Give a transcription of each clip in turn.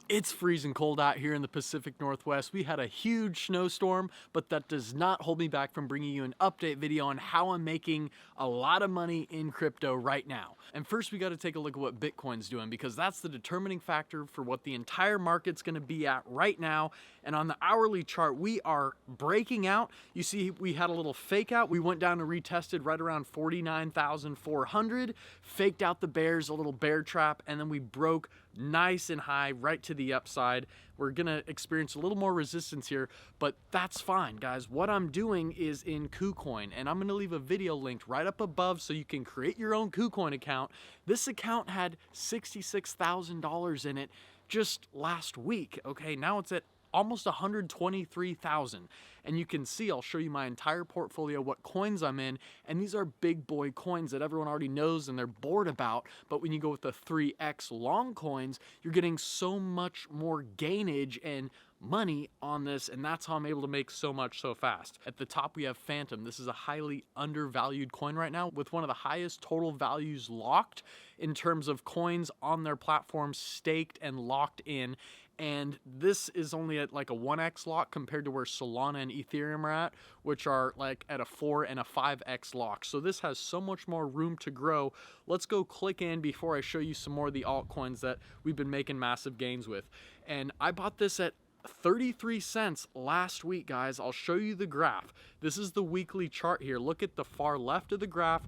It's freezing cold out here in the Pacific Northwest. We had a huge snowstorm, but that does not hold me back from bringing you an update video on how I'm making a lot of money in crypto right now. And first we got to take a look at what Bitcoin's doing, because that's the determining factor for what the entire market's going to be at right now. And on the hourly chart, we are breaking out. You see, we had a little fake out. We went down and retested right around 49,400, faked out the bears, a little bear trap, and then we broke nice and high right to the upside. We're gonna experience a little more resistance here, but that's fine, guys. What I'm doing is in Kucoin, and I'm gonna leave a video linked right up above so you can create your own Kucoin account. This account had $66,000 in it just last week. Okay, now it's at almost 123,000. And you can see, I'll show you my entire portfolio, what coins I'm in, and these are big boy coins that everyone already knows and they're bored about. But when you go with the 3x long coins, you're getting so much more gainage and money on this, and that's how I'm able to make so much so fast. At the top we have Phantom. This is a highly undervalued coin right now with one of the highest total values locked in terms of coins on their platform staked and locked in. And this is only at like a 1x lock compared to where Solana and Ethereum are at, which are like at a 4 and a 5x lock. So this has so much more room to grow. Let's go click in before I show you some more of the altcoins that we've been making massive gains with. And I bought this at 33 cents last week, guys. I'll show you the graph. This is the weekly chart here. Look at the far left of the graph.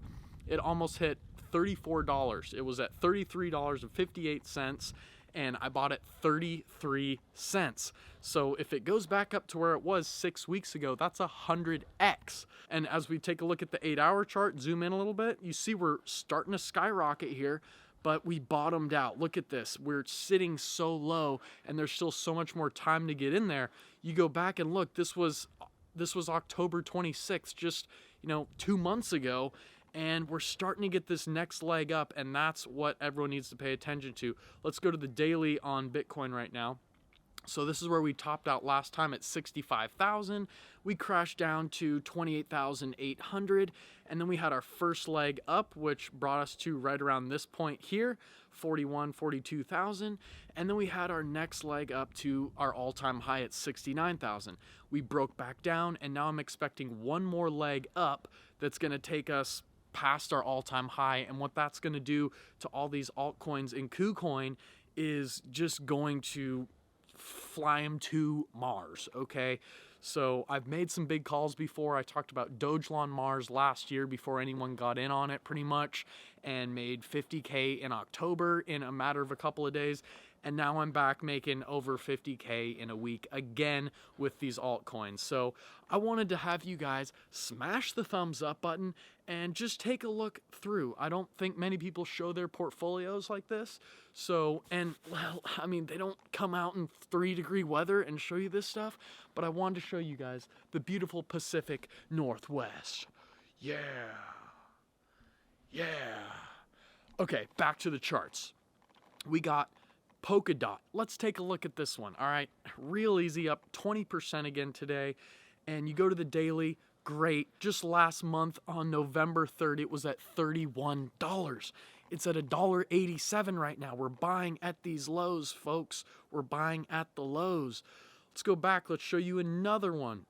It almost hit $34. It was at $33.58. And I bought it 33 cents. So if it goes back up to where it was 6 weeks ago, that's 100x. And as we take a look at the 8-hour chart, zoom in a little bit, you see we're starting to skyrocket here, but we bottomed out. Look at this. We're sitting so low and there's still so much more time to get in there. You go back and look, this was October 26th, just 2 months ago. And we're starting to get this next leg up, and that's what everyone needs to pay attention to. Let's go to the daily on Bitcoin right now. So this is where we topped out last time at 65,000. We crashed down to 28,800, and then we had our first leg up, which brought us to right around this point here, 42,000. And then we had our next leg up to our all-time high at 69,000. We broke back down, and now I'm expecting one more leg up that's going to take us past our all-time high. And what that's going to do to all these altcoins in Kucoin is just going to fly them to Mars. Okay, so I've made some big calls before. I talked about Dogelon Mars last year before anyone got in on it pretty much, and made 50K in October in a matter of a couple of days. And now I'm back making over 50K in a week again with these altcoins. So I wanted to have you guys smash the thumbs up button and just take a look through. I don't think many people show their portfolios like this. So, and well, I mean, they don't come out in 3-degree weather and show you this stuff, but I wanted to show you guys the beautiful Pacific Northwest. Yeah. Yeah. Okay, back to the charts. We got Polkadot. Let's take a look at this one. All right, real easy, up 20% again today. And you go to the daily, great. Just last month on November 3rd, it was at $31. It's at $1.87 right now. We're buying at these lows, folks. We're buying at the lows. Let's go back. Let's show you another one.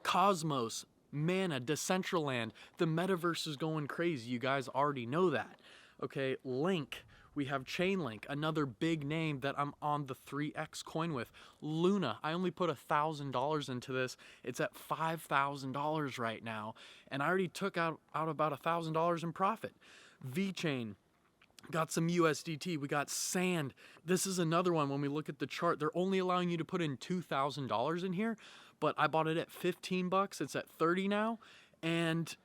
Cosmos, Mana, Decentraland. The metaverse is going crazy. You guys already know that. Okay, Link. We have Chainlink, another big name that I'm on the 3x coin with. Luna, I only put $1,000 into this. It's at $5,000 right now. And I already took out about $1,000 in profit. VeChain, got some USDT. We got Sand. This is another one. When we look at the chart, they're only allowing you to put in $2,000 in here. But I bought it at 15 bucks. It's at 30 now. And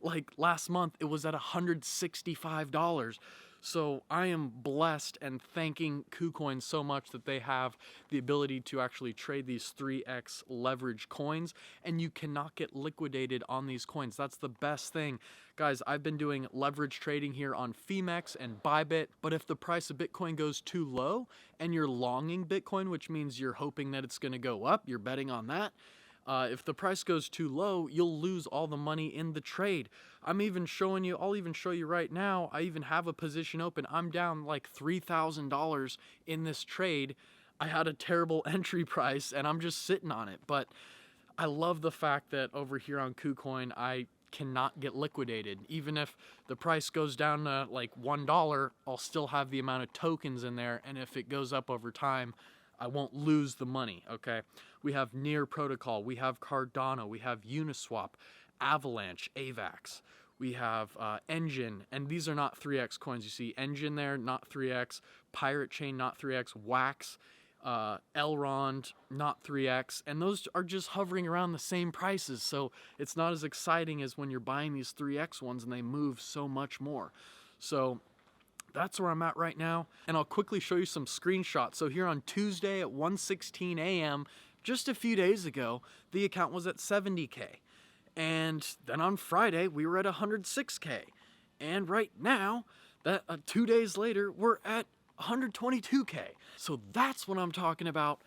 like last month, it was at $165. So I am blessed and thanking Kucoin so much that they have the ability to actually trade these 3x leverage coins, and you cannot get liquidated on these coins. That's the best thing. Guys, I've been doing leverage trading here on Femex and Bybit, but if the price of Bitcoin goes too low and you're longing Bitcoin, which means you're hoping that it's going to go up, you're betting on that, If the price goes too low, you'll lose all the money in the trade. I'm even showing you, I'll even show you right now, I even have a position open. I'm down like $3,000 in this trade. I had a terrible entry price and I'm just sitting on it. But I love the fact that over here on Kucoin, I cannot get liquidated. Even if the price goes down to like $1, I'll still have the amount of tokens in there. And if it goes up over time, I won't lose the money, okay? We have Near Protocol, we have Cardano, we have Uniswap, Avalanche, AVAX, we have Engine, and these are not 3x coins. You see Engine there, not 3x, Pirate Chain, not 3x, Wax, Elrond, not 3x, and those are just hovering around the same prices, so it's not as exciting as when you're buying these 3x ones and they move so much more. So that's where I'm at right now, and I'll quickly show you some screenshots. So here on Tuesday at 1:16 a.m., just a few days ago, the account was at 70K. And then on Friday, we were at 106K. And right now, that 2 days later, we're at 122K. So that's what I'm talking about.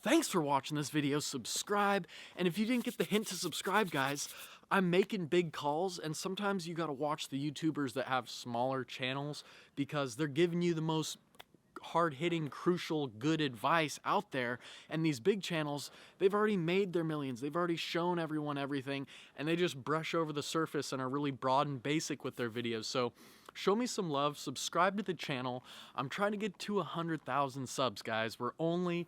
Thanks for watching this video. Subscribe. And if you didn't get the hint to subscribe, guys, I'm making big calls, and sometimes you gotta watch the YouTubers that have smaller channels because they're giving you the most hard-hitting, crucial, good advice out there. And these big channels, they've already made their millions. They've already shown everyone everything, and they just brush over the surface and are really broad and basic with their videos. So show me some love, subscribe to the channel. I'm trying to get to 100,000 subs, guys. We're only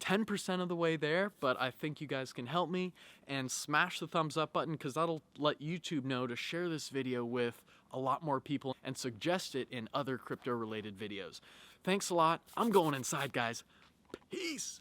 10% of the way there, but I think you guys can help me, and smash the thumbs up button because that'll let YouTube know to share this video with a lot more people and suggest it in other crypto related videos. Thanks a lot. I'm going inside, guys. Peace.